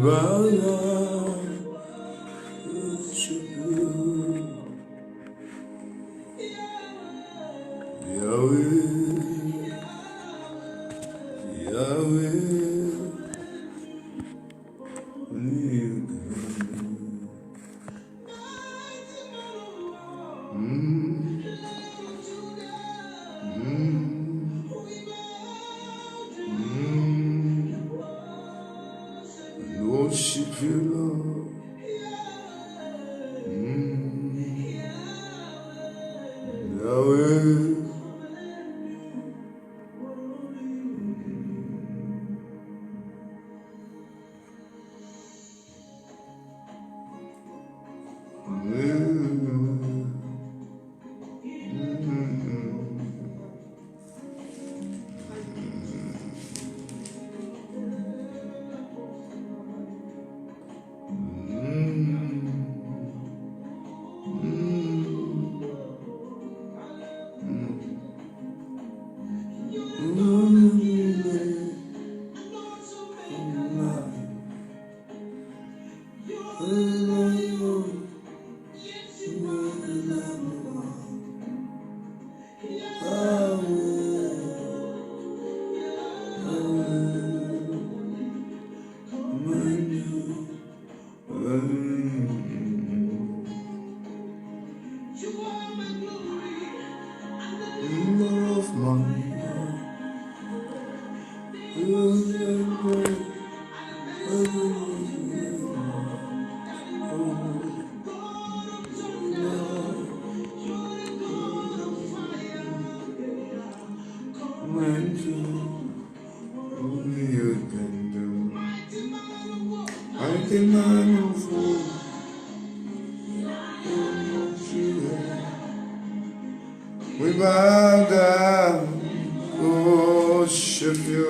bow down to you, Yahweh, Yahweh. Worship you, Lord. Yahweh. We bow down, worship you,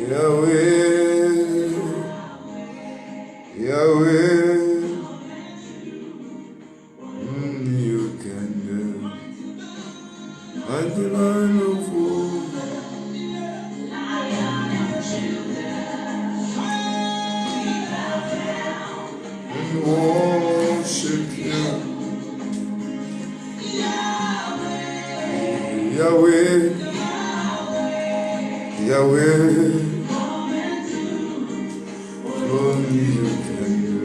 Yahweh, Yahweh. You can do until I know for. Worship you, Yahweh, Yahweh. Only you can do.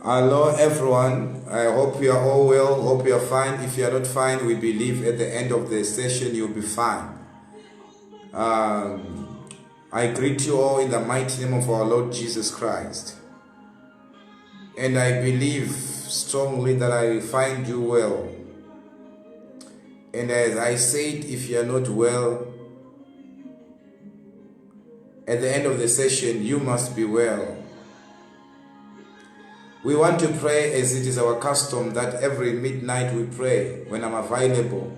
Hello everyone, I hope you are all well, hope you are fine. If you are not fine, we believe at the end of the session you'll be fine. I greet you all in the mighty name of our Lord Jesus Christ. And I believe strongly that I find you well. And as I said, if you are not well, at the end of the session, you must be well. We want to pray as it is our custom that every midnight we pray when I'm available.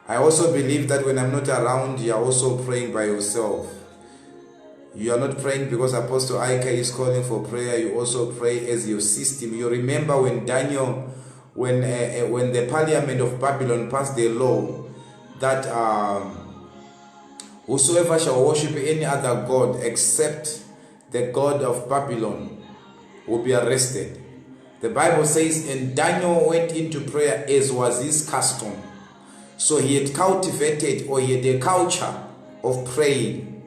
I also believe that when I'm not around, you are also praying by yourself. You are not praying because Apostle Ike is calling for prayer. You also pray as your system. You remember when Daniel, when the Parliament of Babylon passed the law that whosoever shall worship any other god except the God of Babylon will be arrested. The Bible says, and Daniel went into prayer as was his custom. So he had cultivated, or he had a culture of praying.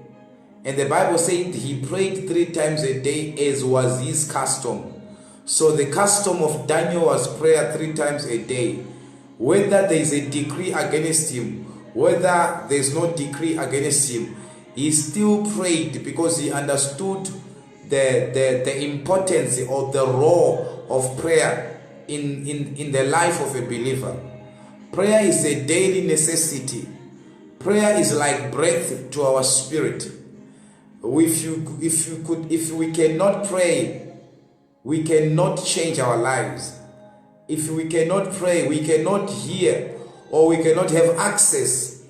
And the Bible said he prayed 3 times a day as was his custom. So the custom of Daniel was prayer 3 times a day. Whether there is a decree against him, whether there is no decree against him, he still prayed because he understood the importance or the role of prayer in the life of a believer. Prayer is a daily necessity. Prayer is like breath to our spirit. If we cannot pray, we cannot change our lives. If we cannot pray, we cannot hear, or we cannot have access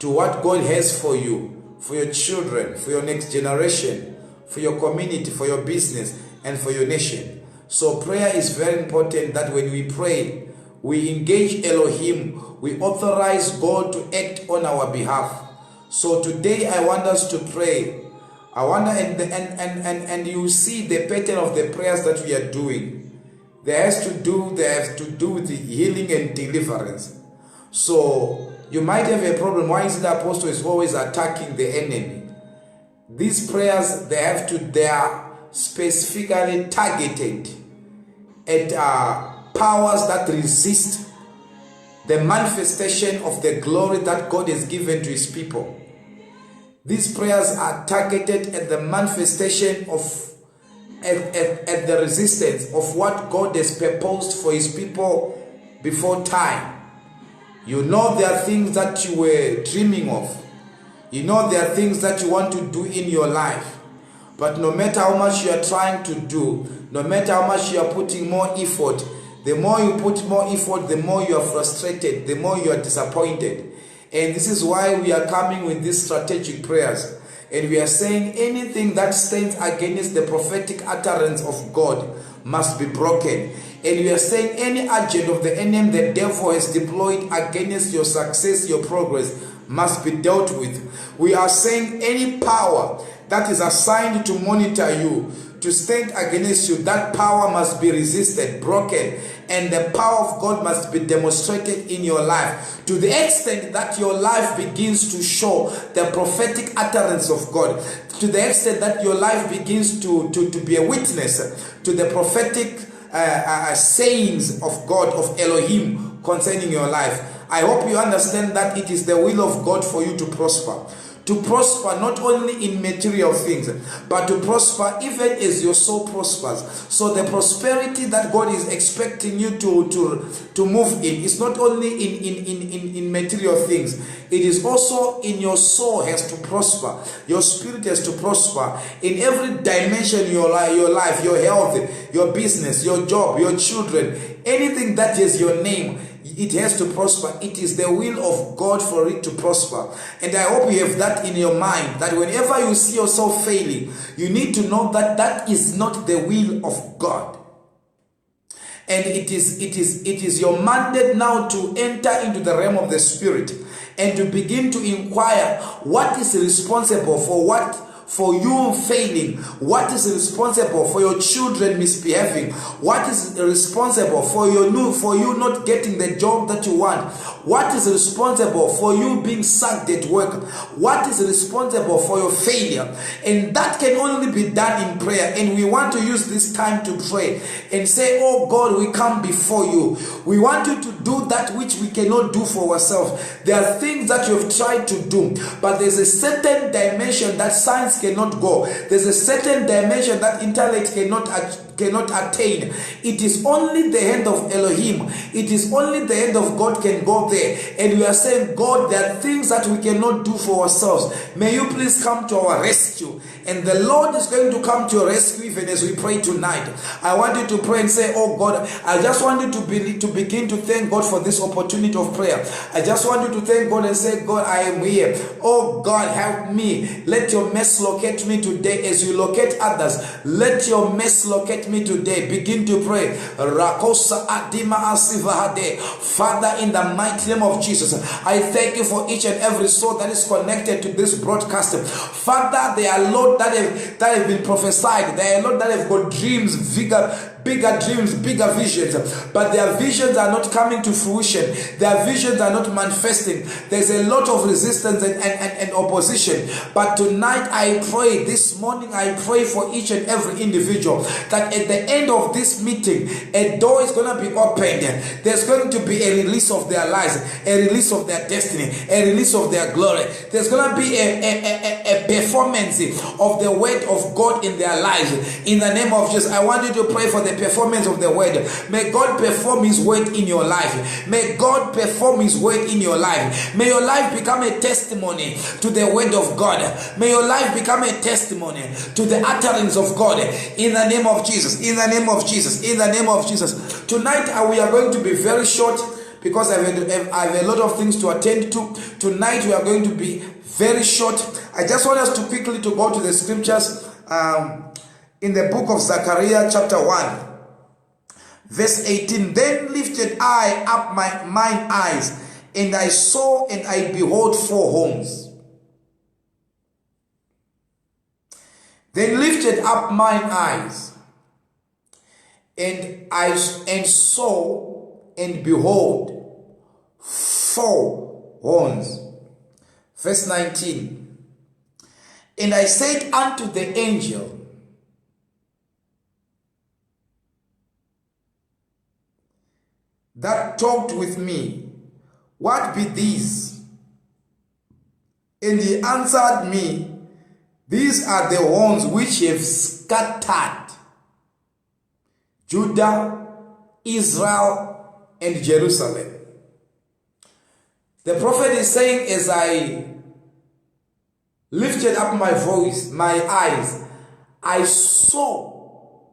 to what God has for you, for your children, for your next generation, for your community, for your business, and for your nation. So prayer is very important, that when we pray, we engage Elohim, we authorize God to act on our behalf. So today I want us to pray. I want and you see the pattern of the prayers that we are doing. They have to do with the healing and deliverance. So you might have a problem. Why is the apostle is always attacking the enemy? These prayers, they are specifically targeted at powers that resist the manifestation of the glory that God has given to his people. These prayers are targeted at the manifestation of at the resistance of what God has proposed for his people before time. You know, there are things that you were dreaming of. You know, there are things that you want to do in your life. But no matter how much you are trying to do, no matter how much you are putting more effort, the more you put more effort, the more you are frustrated, the more you are disappointed. And this is why we are coming with these strategic prayers. And we are saying anything that stands against the prophetic utterance of God must be broken. And we are saying any agent of the enemy the devil has deployed against your success, your progress, must be dealt with. We are saying any power that is assigned to monitor you, to stand against you, that power must be resisted, broken, and the power of God must be demonstrated in your life to the extent that your life begins to show the prophetic utterance of God, to the extent that your life begins to be a witness to the prophetic sayings of God, of Elohim, concerning your life. I hope you understand that it is the will of God for you to prosper. To prosper not only in material things, but to prosper even as your soul prospers. So the prosperity that God is expecting you to move in is not only in material things. It is also in your soul has to prosper. Your spirit has to prosper in every dimension of your life, your health, your business, your job, your children, anything that is your name. It has to prosper. It is the will of God for it to prosper. And I hope you have that in your mind, that whenever you see yourself failing, you need to know that that is not the will of God. And it is your mandate now to enter into the realm of the spirit and to begin to inquire what is responsible for you failing, what is responsible for your children misbehaving, what is responsible for you not getting the job that you want, what is responsible for you being sacked at work, what is responsible for your failure. And that can only be done in prayer. And we want to use this time to pray and say, oh God, we come before you. We want you to do that which we cannot do for ourselves. There are things that you have tried to do, but there's a certain dimension that science cannot go. There's a certain dimension that intellect cannot attain. It is only the hand of Elohim. It is only the hand of God can go there. And we are saying, God, there are things that we cannot do for ourselves. May you please come to our rescue. And the Lord is going to come to your rescue even as we pray tonight. I want you to pray and say, oh God, I just want you to begin to thank God for this opportunity of prayer. I just want you to thank God and say, God, I am here. Oh God, help me. Let your mess locate me today as you locate others. Let your mess locate me today. Begin to pray. Father, in the mighty name of Jesus, I thank you for each and every soul that is connected to this broadcast. Father, they are Lord that have been prophesied. They are Lord that have got dreams, bigger dreams, bigger visions, but their visions are not coming to fruition. Their visions are not manifesting. There's a lot of resistance and opposition. But tonight I pray, this morning I pray for each and every individual that at the end of this meeting, a door is going to be opened. There's going to be a release of their lives, a release of their destiny, a release of their glory. There's going to be a performance of the word of God in their lives. In the name of Jesus, I want you to pray for the performance of the word. May God perform his word in your life. May God perform his word in your life. May your life become a testimony to the word of God. May your life become a testimony to the utterance of God. In the name of Jesus. In the name of Jesus. In the name of Jesus. Tonight we are going to be very short because I have a lot of things to attend to. Tonight we are going to be very short. I just want us to quickly to go to the scriptures in the book of Zechariah chapter 1, verse 18. Then lifted I up mine eyes, and I saw and I behold 4 horns. Then lifted up mine eyes, and saw and behold 4 horns. Verse 19. And I said unto the angel, that talked with me, what be these? And he answered me, these are the horns which have scattered Judah, Israel, and Jerusalem. The prophet is saying, as I lifted up my voice, my eyes, I saw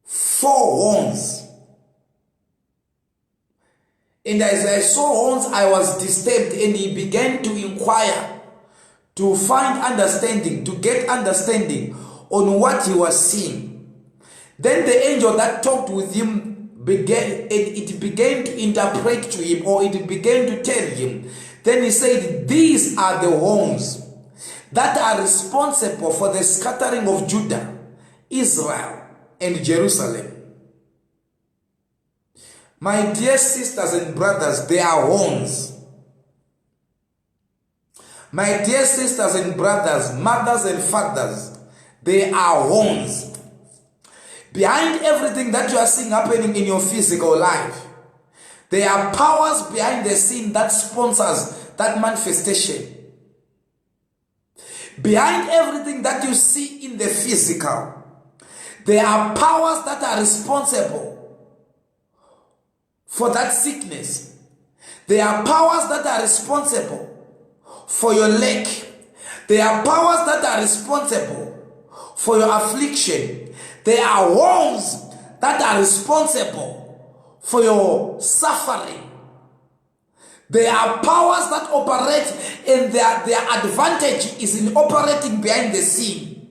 four horns. And as I saw horns, I was disturbed, and he began to inquire, to find understanding, to get understanding on what he was seeing. Then the angel that talked with him began to interpret to him, or it began to tell him. Then he said, these are the horns that are responsible for the scattering of Judah, Israel, and Jerusalem. My dear sisters and brothers, they are horns. My dear sisters and brothers, mothers and fathers, they are horns. Behind everything that you are seeing happening in your physical life, there are powers behind the scene that sponsors that manifestation. Behind everything that you see in the physical, there are powers that are responsible for that sickness. There are powers that are responsible for your lack. There are powers that are responsible for your affliction. There are horns that are responsible for your suffering. There are powers that operate, and their advantage is in operating behind the scene.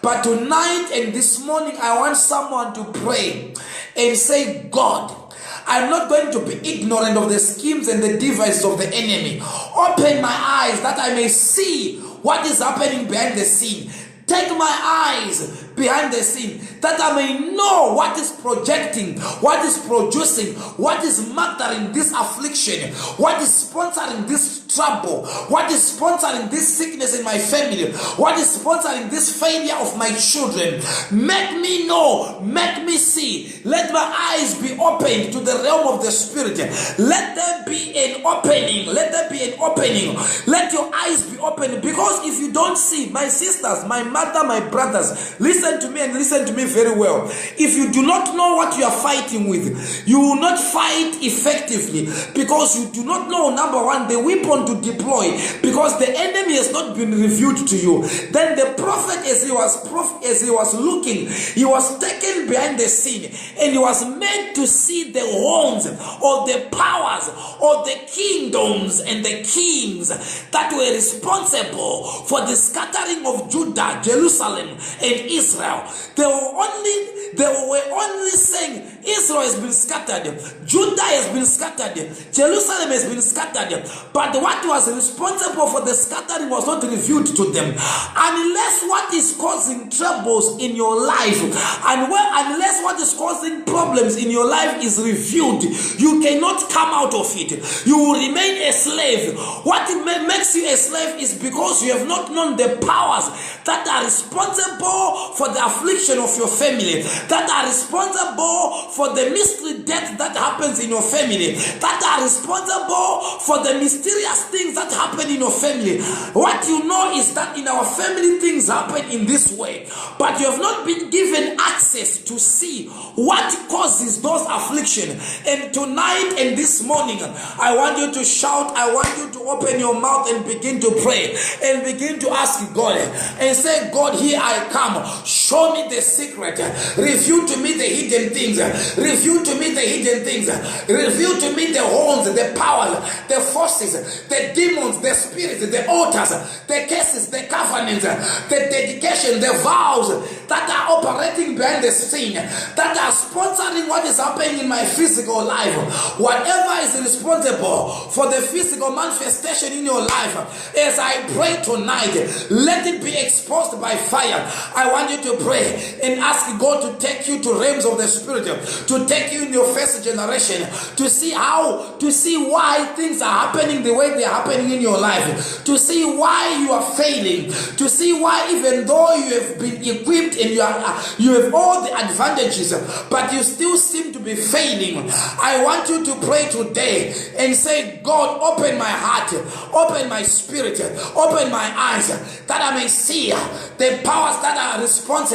But tonight and this morning, I want someone to pray and say, God, I'm not going to be ignorant of the schemes and the devices of the enemy. Open my eyes that I may see what is happening behind the scene. Take my eyes behind the scene, that I may know what is projecting, what is producing, what is murdering this affliction, what is sponsoring this trouble, what is sponsoring this sickness in my family, what is sponsoring this failure of my children. Make me know, make me see. Let my eyes be opened to the realm of the spirit. Let there be an opening. Let there be an opening. Let your eyes be opened, because if you don't see, my sisters, my mother, my brothers, listen to me and listen to me very well. If you do not know what you are fighting with, you will not fight effectively, because you do not know, number one, the weapon to deploy, because the enemy has not been revealed to you. Then the prophet, as he was looking, he was taken behind the scene, and he was made to see the horns or the powers or the kingdoms and the kings that were responsible for the scattering of Judah, Jerusalem, and Israel. They were only saying Israel has been scattered, Judah has been scattered, Jerusalem has been scattered, but what was responsible for the scattering was not revealed to them. Unless what is causing troubles in your life, unless what is causing problems in your life is revealed, you cannot come out of it. You will remain a slave. What makes you a slave is because you have not known the powers that are responsible for the affliction of your family, that are responsible for the mystery death that happens in your family, that are responsible for the mysterious things that happen in your family. What you know is that in our family things happen in this way, but you have not been given access to see what causes those afflictions. And tonight and this morning, I want you to shout, I want you to open your mouth and begin to pray and begin to ask God and say, God, here I come. Show me the secret. Reveal to me the hidden things. Reveal to me the hidden things. Reveal to me the horns, the powers, the forces, the demons, the spirits, the altars, the curses, the covenants, the dedication, the vows that are operating behind the scene, that are sponsoring what is happening in my physical life. Whatever is responsible for the physical manifestation in your life, as I pray tonight, let it be exposed by fire. I want you to pray and ask God to take you to realms of the spirit, to take you in your first generation, to see why things are happening the way they are happening in your life, to see why you are failing, to see why even though you have been equipped and you have all the advantages, but you still seem to be failing. I want you to pray today and say, God, open my heart, open my spirit, open my eyes, that I may see the powers that are responsible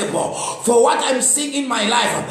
for what I'm seeing in my life.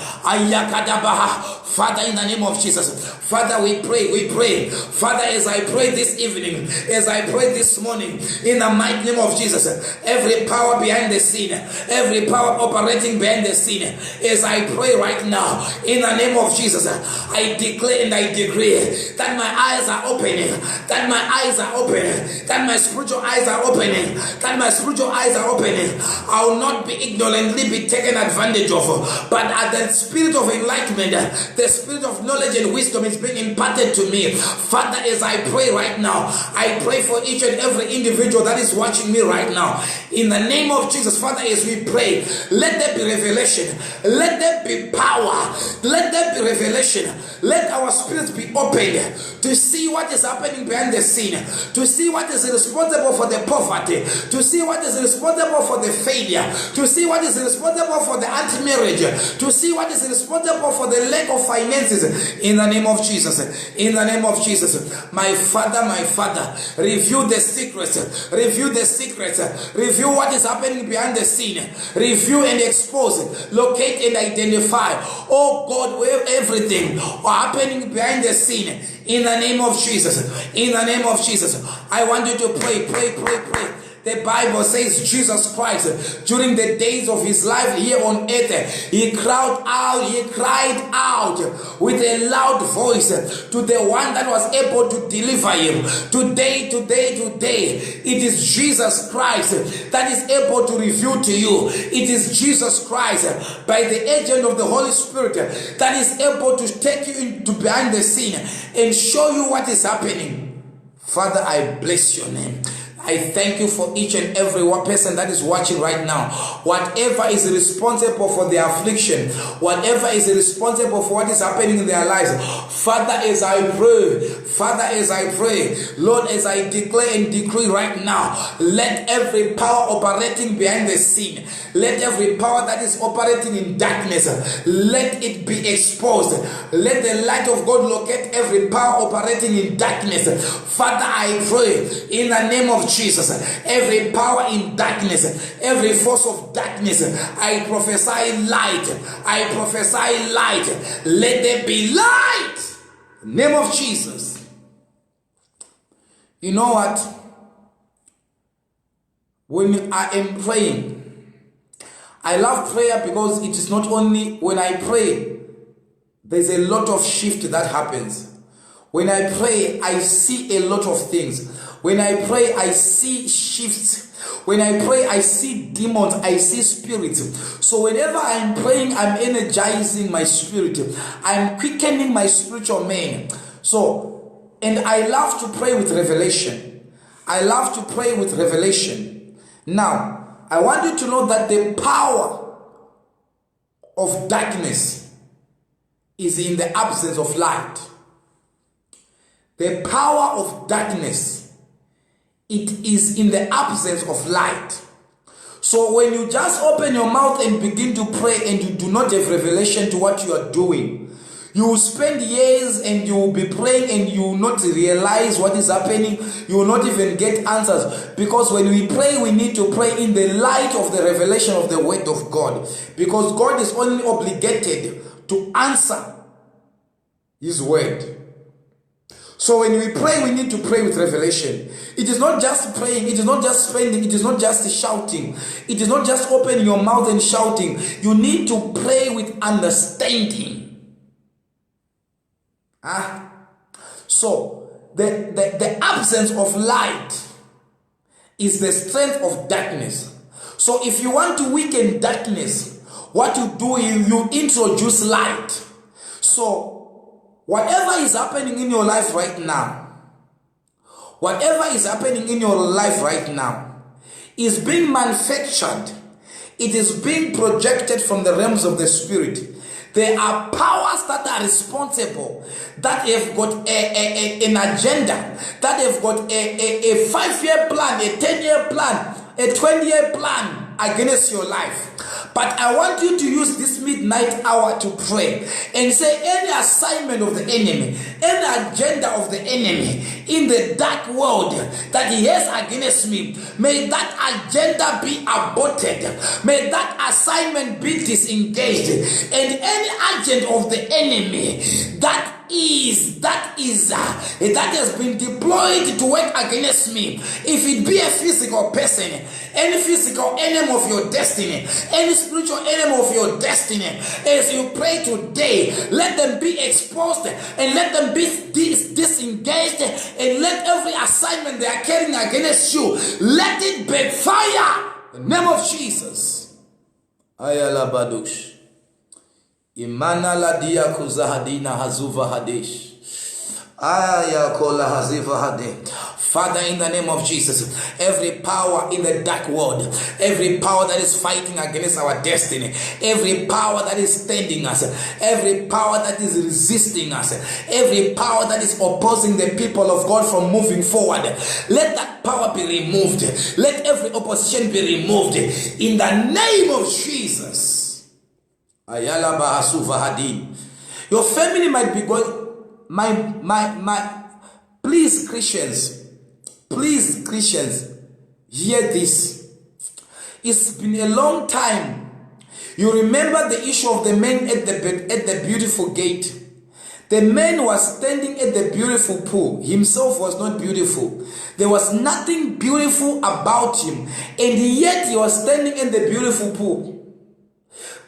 Father, in the name of Jesus, Father, we pray. Father, as I pray this evening, as I pray this morning, in the mighty name of Jesus, every power behind the scene, every power operating behind the scene, as I pray right now, in the name of Jesus, I declare and I decree that my eyes are opening, that my eyes are opening, that my spiritual eyes are opening, that my spiritual eyes are opening. I will not be ignorantly be taken advantage of, but at the spirit of enlightenment, the spirit of knowledge and wisdom is being imparted to me. Father, as I pray right now, I pray for each and every individual that is watching me right now. In the name of Jesus, Father, as we pray, let there be revelation, let there be power, let there be revelation. Let our spirits be opened to see what is happening behind the scene, to see what is responsible for the poverty, to see what is responsible for the failure, to see what is responsible for the anti-marriage, to see what is responsible for the lack of finances. In the name of Jesus, in the name of Jesus, my Father, review the secrets, review the secrets, review what is happening behind the scene, review and expose, locate and identify, oh God, where everything happening behind the scene. In the name of Jesus, in the name of Jesus, I want you to pray. The Bible says Jesus Christ, during the days of his life here on earth, he cried out with a loud voice to the one that was able to deliver him. Today, it is Jesus Christ that is able to reveal to you. It is Jesus Christ, by the agent of the Holy Spirit, that is able to take you into behind the scene and show you what is happening. Father, I bless your name. I thank you for each and every one person that is watching right now. Whatever is responsible for their affliction, whatever is responsible for what is happening in their lives, Father, as I pray, Lord, as I declare and decree right now, let every power operating behind the scene, let every power that is operating in darkness, let it be exposed. Let the light of God locate every power operating in darkness. Father, I pray in the name of Jesus, every power in darkness, every force of darkness, I prophesy light. I prophesy light. Let there be light. Name of Jesus. You know what? When I am praying, I love prayer because it is not only when I pray, there's a lot of shift that happens. When I pray, I see a lot of things. When I pray, I see shifts. When I pray, I see demons, I see spirits. So whenever I'm praying, I'm energizing my spirit. I'm quickening my spiritual man. So, and I love to pray with revelation. I love to pray with revelation. Now, I want you to know that the power of darkness is in the absence of light. The power of darkness, it is in the absence of light. So when you just open your mouth and begin to pray and you do not have revelation to what you are doing, you will spend years and you will be praying and you will not realize what is happening. You will not even get answers. Because when we pray, we need to pray in the light of the revelation of the word of God. Because God is only obligated to answer his word. So when we pray, we need to pray with revelation. It is not just praying, it is not just spending, it is not just shouting. It is not just opening your mouth and shouting. You need to pray with understanding. So the absence of light is the strength of darkness. So if you want to weaken darkness, what you do is you introduce light. So whatever is happening in your life right now, is being manufactured. It is being projected from the realms of the spirit. There are powers that are responsible, that have got an agenda, that have got a 5-year plan, a 10-year plan, a 20-year plan against your life. But I want you to use this midnight hour to pray and say any assignment of the enemy, any agenda of the enemy in the dark world that he has against me, may that agenda be aborted. May that assignment be disengaged. And any agent of the enemy that has been deployed to work against me, if it be a physical person, any physical enemy of your destiny, any spiritual enemy of your destiny, as you pray today, let them be exposed and let them be disengaged, and let every assignment they are carrying against you, let it backfire in the name of Jesus. Ayala Badush. Imana ladia kuzahadina hazuva hadesh. Aya kola haziva hade. Father, in the name of Jesus, every power in the dark world, every power that is fighting against our destiny, every power that is standing us, every power that is resisting us, every power that is opposing the people of God from moving forward, let that power be removed. Let every opposition be removed in the name of Jesus. Ayala bahasuva hadin. Your family might be going, please Christians, hear this. It's been a long time. You remember the issue of the man at the beautiful gate. The man was standing at the beautiful pool. Himself was not beautiful. There was nothing beautiful about him, and yet he was standing in the beautiful pool.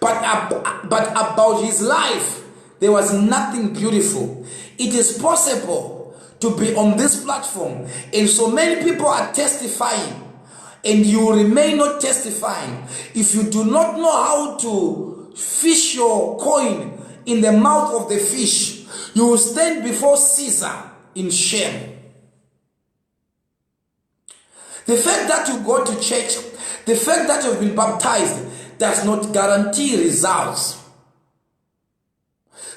But about his life, there was nothing beautiful. It is possible to be on this platform, and so many people are testifying, and you remain not testifying. If you do not know how to fish your coin in the mouth of the fish, you will stand before Caesar in shame. The fact that you go to church, the fact that you've been baptized, does not guarantee results.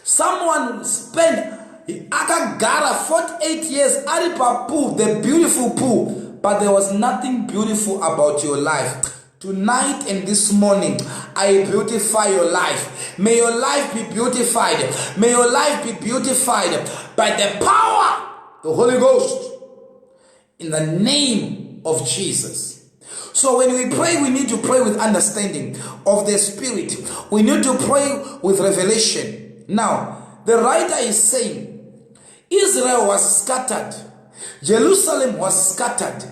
Someone spent Akagara 48 years at the pool, the beautiful pool, but there was nothing beautiful about your life. Tonight and this morning, I beautify your life. May your life be beautified. May your life be beautified by the power, the Holy Ghost, in the name of Jesus. So when we pray, we need to pray with understanding of the Spirit. We need to pray with revelation. Now, the writer is saying, Israel was scattered, Jerusalem was scattered,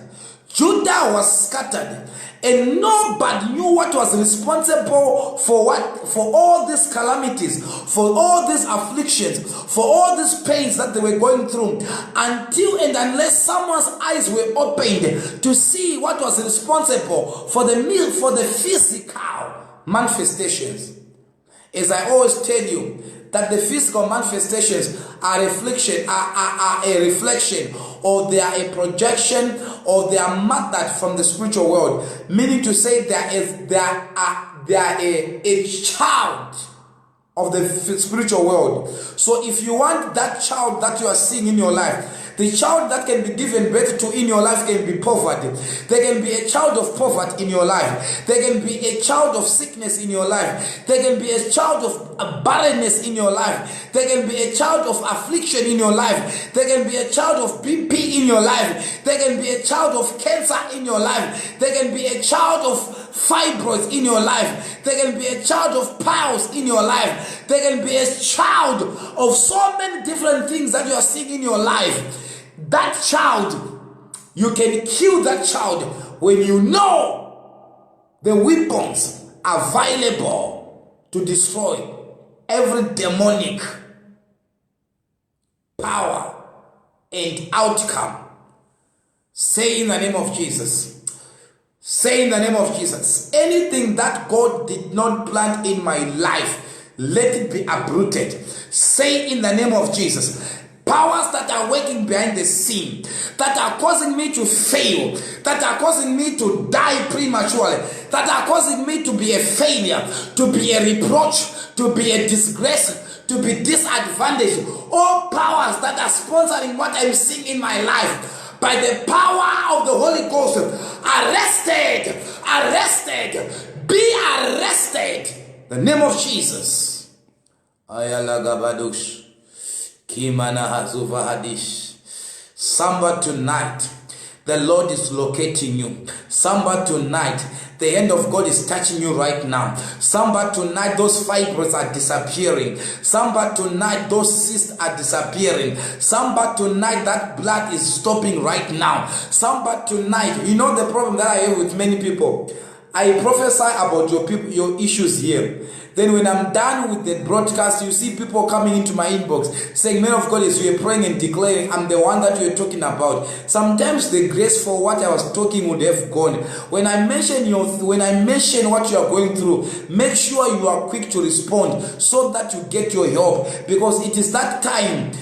Judah was scattered, and nobody knew what was responsible for all these calamities, for all these afflictions, for all these pains that they were going through, until and unless someone's eyes were opened to see what was responsible for the physical manifestations. As I always tell you, that the physical manifestations are a reflection, or they are a projection, or they are mothered from the spiritual world. Meaning to say they are a child of the spiritual world. So if you want that child that you are seeing in your life, the child that can be given birth to in your life can be poverty. There can be a child of poverty in your life. There can be a child of sickness in your life. There can be a child of barrenness in your life. There can be a child of affliction in your life. There can be a child of BP in your life. There can be a child of cancer in your life. There can be a child of fibroids in your life. There can be a child of piles in your life. There can be a child of so many different things that you are seeing in your life. That child, you can kill that child when you know the weapons available to destroy every demonic power and outcome. Say in the name of Jesus. Say in the name of Jesus. Anything that God did not plant in my life, let it be uprooted. Say in the name of Jesus. Powers that are working behind the scene, that are causing me to fail, that are causing me to die prematurely, that are causing me to be a failure, to be a reproach, to be a disgrace, to be disadvantaged. All powers that are sponsoring what I'm seeing in my life, by the power of the Holy Ghost, arrested, arrested, be arrested. The name of Jesus. Ayalagabadush. Kimana Hazuva Hadish. Somebody tonight, the Lord is locating you. Somebody tonight, the hand of God is touching you right now. Somebody tonight, those fibroids are disappearing. Somebody tonight, those cysts are disappearing. Somebody tonight, that blood is stopping right now. Somebody tonight, you know the problem that I have with many people. I prophesy about your issues here. Then when I'm done with the broadcast, you see people coming into my inbox saying, man of God, as you are praying and declaring, I'm the one that you're talking about. Sometimes the grace for what I was talking would have gone. When I mention what you are going through, make sure you are quick to respond so that you get your help. Because it is that time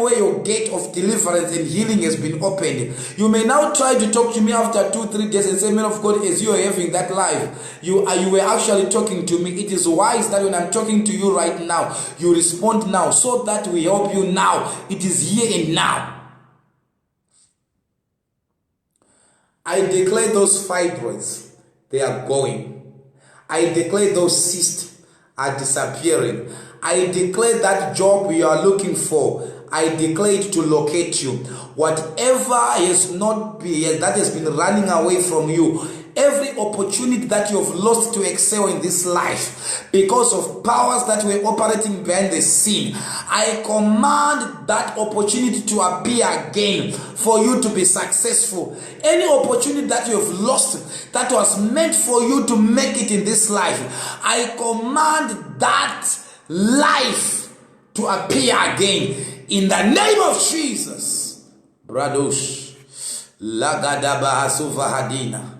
where your gate of deliverance and healing has been opened. You may now try to talk to me after 2-3 days and say, man of God, as you are having that live, you were actually talking to me. It is wise that when I'm talking to you right now, you respond now so that we help you now. It is here and now. I declare those fibroids, they are going. I declare those cysts are disappearing. I declare that job you are looking for, I declare it to locate you. Whatever has not been, that has been running away from you, every opportunity that you have lost to excel in this life because of powers that were operating behind the scene, I command that opportunity to appear again for you to be successful. Any opportunity that you have lost that was meant for you to make it in this life, I command that life to appear again in the name of Jesus. Bradosh Lagadaba Hasuva Hadina.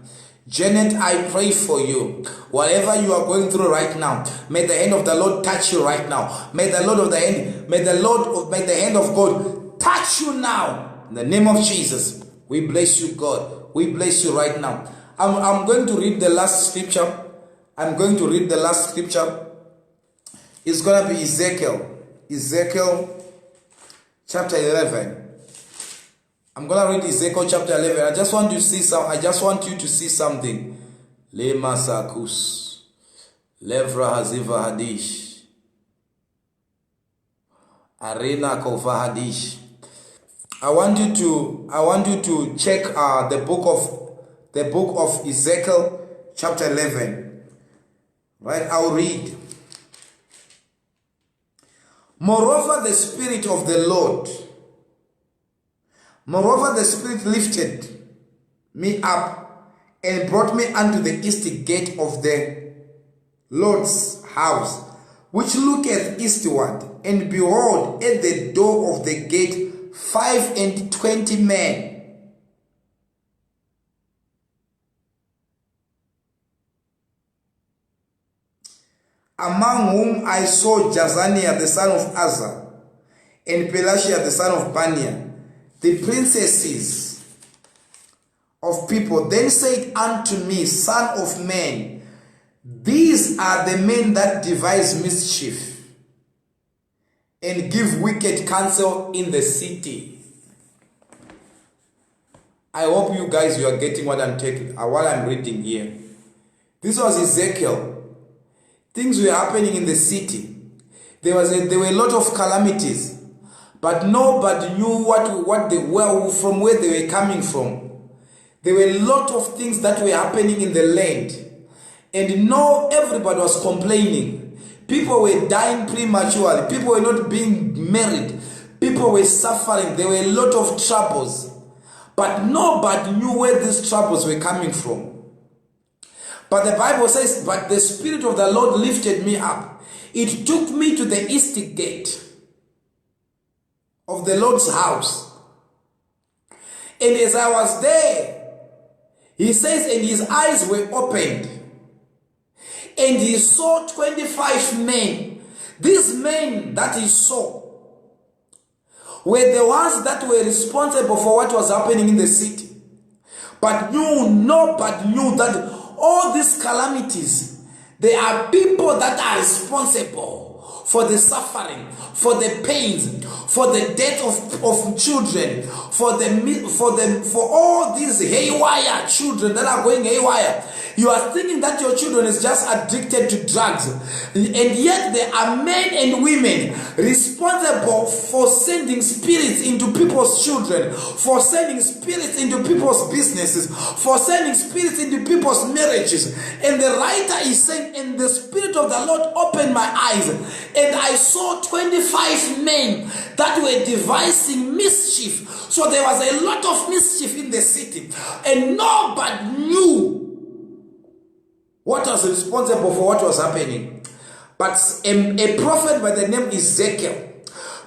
Janet, I pray for you. Whatever you are going through right now, may the hand of the Lord touch you right now. May the hand of God touch you now. In the name of Jesus, we bless you, God. We bless you right now. I'm going to read the last scripture. It's going to be Ezekiel chapter 11. I'm going to read Ezekiel chapter 11. I just want you to see something. Le Masakus. Levra Haziva Hadish. Arena Kova Hadish. I want you to check the book of Ezekiel chapter 11. Right? I'll read. Moreover, the Spirit lifted me up and brought me unto the east gate of the Lord's house, which looketh eastward. And behold, at the door of the gate 25 men, among whom I saw Jazaniah the son of Azar, and Pelashia the son of Bania, the princesses of people. Then said unto me, Son of man, these are the men that devise mischief and give wicked counsel in the city. I hope you guys, you are getting what I'm reading here. This was Ezekiel. Things were happening in the city. There were a lot of calamities, but nobody knew what they were, from where they were coming from. There were a lot of things that were happening in the land. And no, everybody was complaining. People were dying prematurely. People were not being married. People were suffering. There were a lot of troubles. But nobody knew where these troubles were coming from. But the Bible says, but the Spirit of the Lord lifted me up. It took me to the east gate of the Lord's house. And as I was there, he says, and his eyes were opened. And he saw 25 men. These men that he saw were the ones that were responsible for what was happening in the city. But nobody knew that all these calamities, there are people that are responsible for the suffering, for the pains, for the death of children, for all these haywire children that are going haywire. You are thinking that your children is just addicted to drugs, and yet there are men and women responsible for sending spirits into people's children, for sending spirits into people's businesses, for sending spirits into people's marriages. And the writer is saying, and the Spirit of the Lord opened my eyes, and I saw 25 men that were devising mischief. So there was a lot of mischief in the city, and nobody knew what was responsible for what was happening. But a prophet by the name Ezekiel,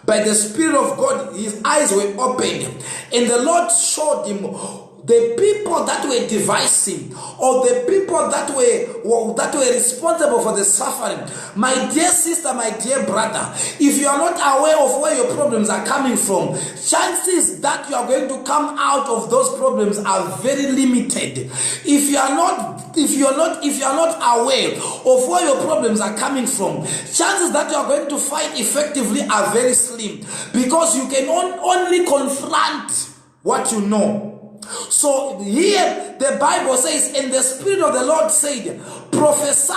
by the Spirit of God, his eyes were opened, and the Lord showed him the people that were devising, or the people that were responsible for the suffering. My dear sister, my dear brother, if you are not aware of where your problems are coming from, chances that you are going to come out of those problems are very limited. If you are not aware of where your problems are coming from, chances that you are going to fight effectively are very slim, because you can only confront what you know. So here the Bible says, and the Spirit of the Lord said, prophesy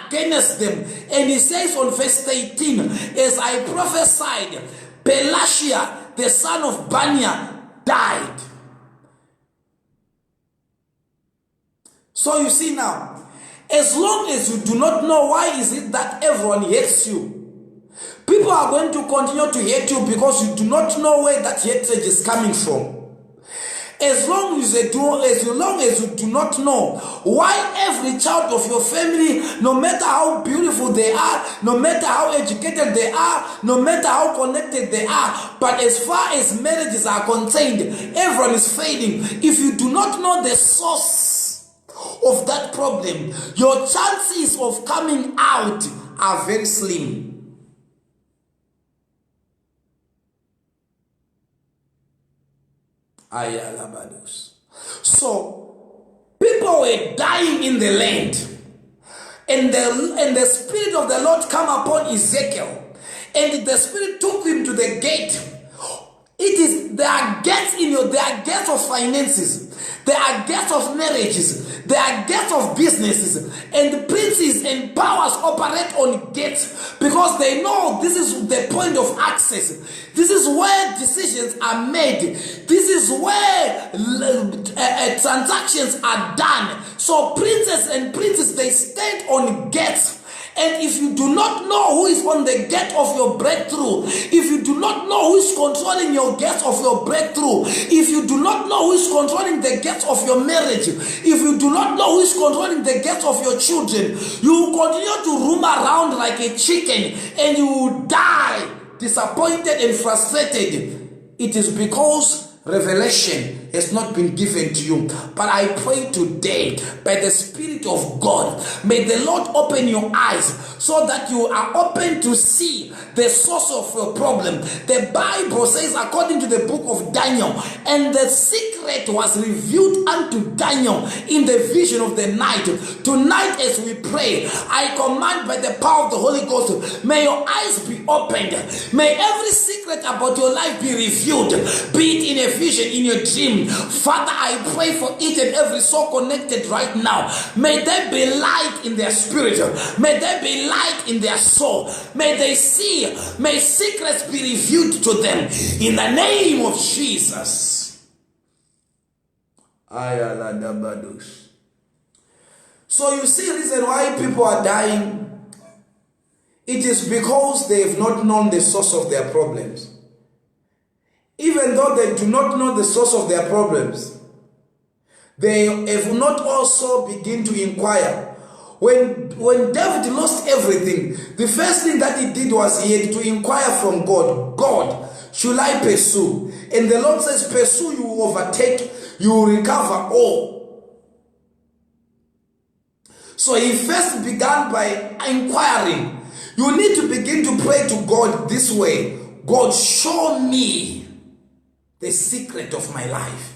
against them. And he says on verse 18, as I prophesied, Pelashia, the son of Bania, died. So you see now, as long as you do not know why is it that everyone hates you, people are going to continue to hate you because you do not know where that hatred is coming from. As long as you do not know why every child of your family, no matter how beautiful they are, no matter how educated they are, no matter how connected they are, but as far as marriages are concerned, everyone is failing. If you do not know the source of that problem, your chances of coming out are very slim. So people were dying in the land, and the Spirit of the Lord came upon Ezekiel, and the Spirit took him to the gate. There are gates there are gates of finances, there are gates of marriages, there are gates of businesses, and princes and powers operate on gates because they know this is the point of access. This is where decisions are made. This is where transactions are done. So princes, they stand on gates. And if you do not know who is on the gate of your breakthrough, if you do not know who is controlling your gates of your breakthrough, if you do not know who is controlling the gates of your marriage, if you do not know who is controlling the gates of your children, you will continue to roam around like a chicken, and you will die disappointed and frustrated. It is because revelation has not been given to you. But I pray today, by the Spirit of God, may the Lord open your eyes so that you are open to see the source of your problem. The Bible says, according to the book of Daniel, and the secret was revealed unto Daniel in the vision of the night. Tonight as we pray, I command by the power of the Holy Ghost, may your eyes be opened. May every secret about your life be revealed, be it in a vision, in your dream. Father, I pray for each and every soul connected right now. May there be light in their spirit. May there be light in their soul. May they see. May secrets be revealed to them. In the name of Jesus. Ayaladabados. So you see, reason why people are dying, it is because they have not known the source of their problems. Even though they do not know the source of their problems, they have not also begin to inquire. When David lost everything, the first thing that he did was he had to inquire from God. God, should I pursue? And the Lord says, pursue, you will overtake, you will recover all. So he first began by inquiring. You need to begin to pray to God this way. God, show me the secret of my life.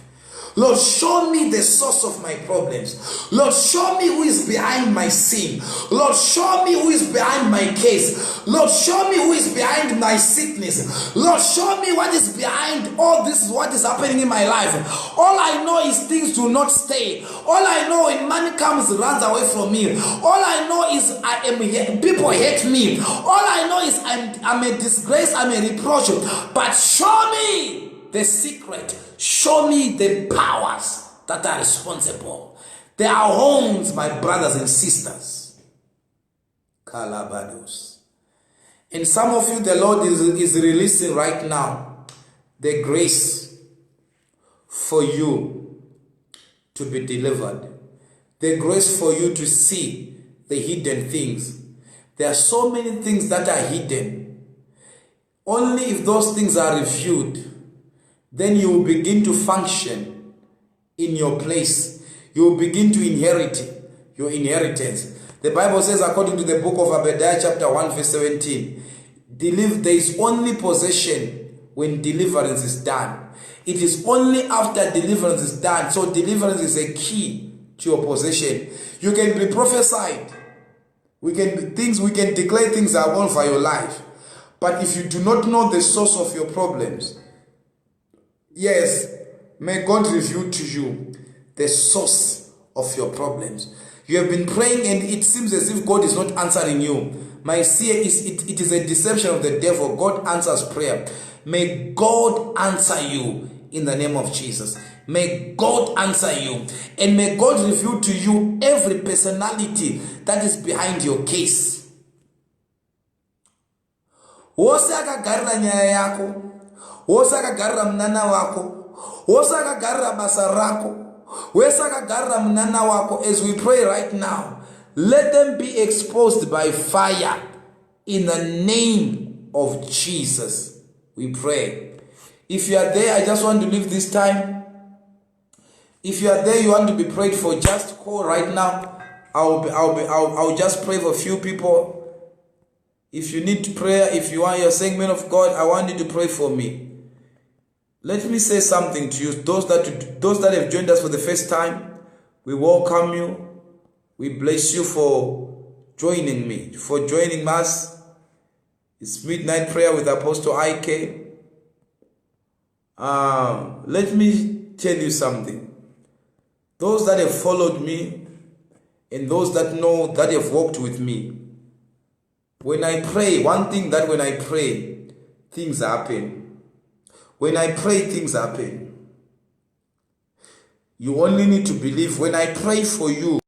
Lord, show me the source of my problems. Lord, show me who is behind my sin. Lord, show me who is behind my case. Lord, show me who is behind my sickness. Lord, show me what is behind all this, what is happening in my life. All I know is things do not stay. All I know when money comes, runs away from me. All I know is people hate me. All I know is I'm a disgrace, I'm a reproach. But show me the secret. Show me the powers that are responsible. There are homes, my brothers and sisters. Calabados. And some of you, the Lord is releasing right now the grace for you to be delivered. The grace for you to see the hidden things. There are so many things that are hidden. Only if those things are revealed, then you will begin to function in your place. You will begin to inherit your inheritance. The Bible says, according to the book of Obadiah chapter 1 verse 17, there is only possession when deliverance is done. It is only after deliverance is done. So deliverance is a key to your possession. You can be prophesied. We can declare things are on for your life. But if you do not know the source of your problems, yes, may God reveal to you the source of your problems. You have been praying and it seems as if God is not answering you. My fear is it is a deception of the devil. God answers prayer. May God answer you in the name of Jesus. May God answer you. And may God reveal to you every personality that is behind your case. Wose akagarira nyaya yako, wose akagarira mnana wako, wose akagarira basa rako, wose akagarira mnana wako. As we pray right now, let them be exposed by fire in the name of Jesus. We pray. If you are there, I just want to leave this time. If you are there, you want to be prayed for, just call right now. I'll just pray for a few people. If you need prayer, if you are, you're saying, man of God, I want you to pray for me. Let me say something to you. Those that have joined us for the first time, we welcome you. We bless you for joining me, for joining us. It's Midnight Prayer with Apostle IK. Let me tell you something. Those that have followed me and those that know that have walked with me, when I pray, one thing that when I pray, things happen. When I pray, things happen. You only need to believe. When I pray for you,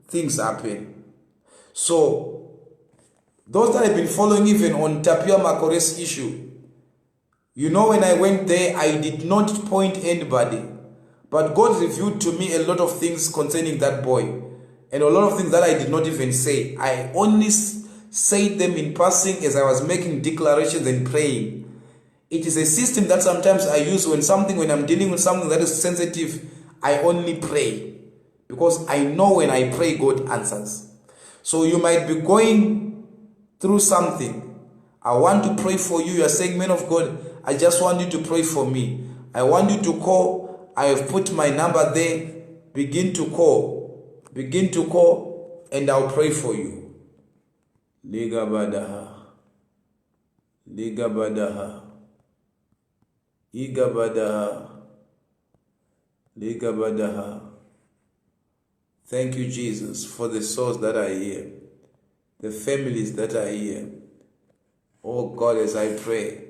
things happen. So, those that have been following even on Tapia Makore's issue, you know, when I went there, I did not point anybody. But God revealed to me a lot of things concerning that boy. And a lot of things that I did not even say. I only said them in passing as I was making declarations and praying. It is a system that sometimes I use when I'm dealing with something that is sensitive, I only pray. Because I know when I pray, God answers. So you might be going through something. I want to pray for you. You are saying, man of God, I just want you to pray for me. I want you to call. I have put my number there. Begin to call. Begin to call and I'll pray for you. Liga badaha. Liga badaha. Iga badaha. Liga badaha. Thank you, Jesus, for the souls that are here, the families that are here. Oh God, as I pray,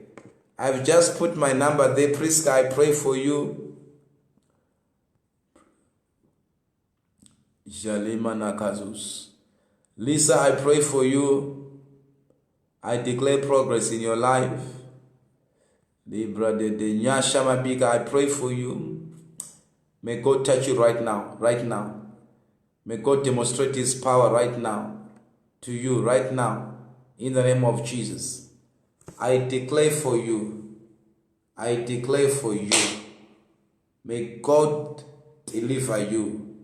I've just put my number there. Priska, I pray for you. Jalima Nakazus. Lisa, I pray for you. I declare progress in your life. Libra de Nyasha Mabika, I pray for you. May God touch you right now, right now. May God demonstrate His power right now to you, right now, in the name of Jesus. I declare for you. I declare for you. May God deliver you.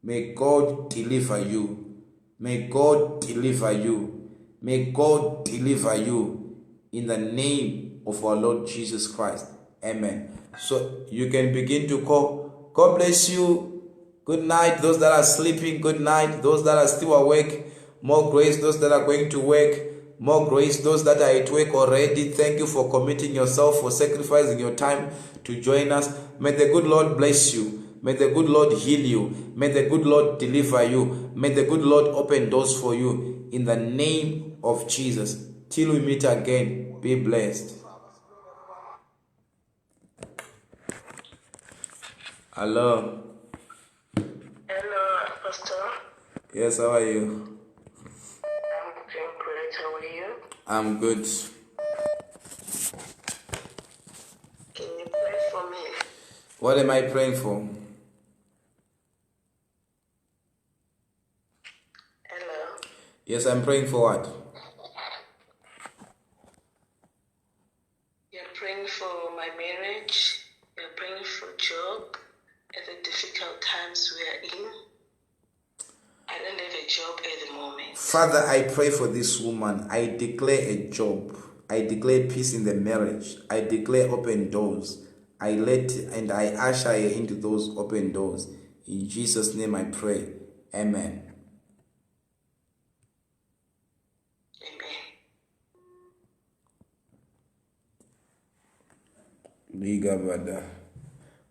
May God deliver you. May God deliver you. May God deliver you in the name of our Lord Jesus Christ. Amen. So you can begin to call. God bless you. Good night. Those that are sleeping, good night. Those that are still awake, more grace. Those that are going to work, more grace. Those that are at work already, thank you for committing yourself, for sacrificing your time to join us. May the good Lord bless you. May the good Lord heal you. May the good Lord deliver you. May the good Lord open doors for you in the name of Jesus. Till we meet again, be blessed. Hello. Hello, Pastor. Yes, how are you? I'm doing great. How are you? I'm good. Can you pray for me? What am I praying for? Hello. Yes, I'm praying for what? You're praying for my marriage. You're praying for job at the difficult times we are in. I don't have a job at the moment. Father, I pray for this woman. I declare a job. I declare peace in the marriage. I declare open doors. I usher her into those open doors. In Jesus' name I pray. Amen. Amen.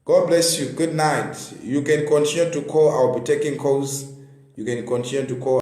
God bless you. Good night. You can continue to call. I'll be taking calls. You can continue to call.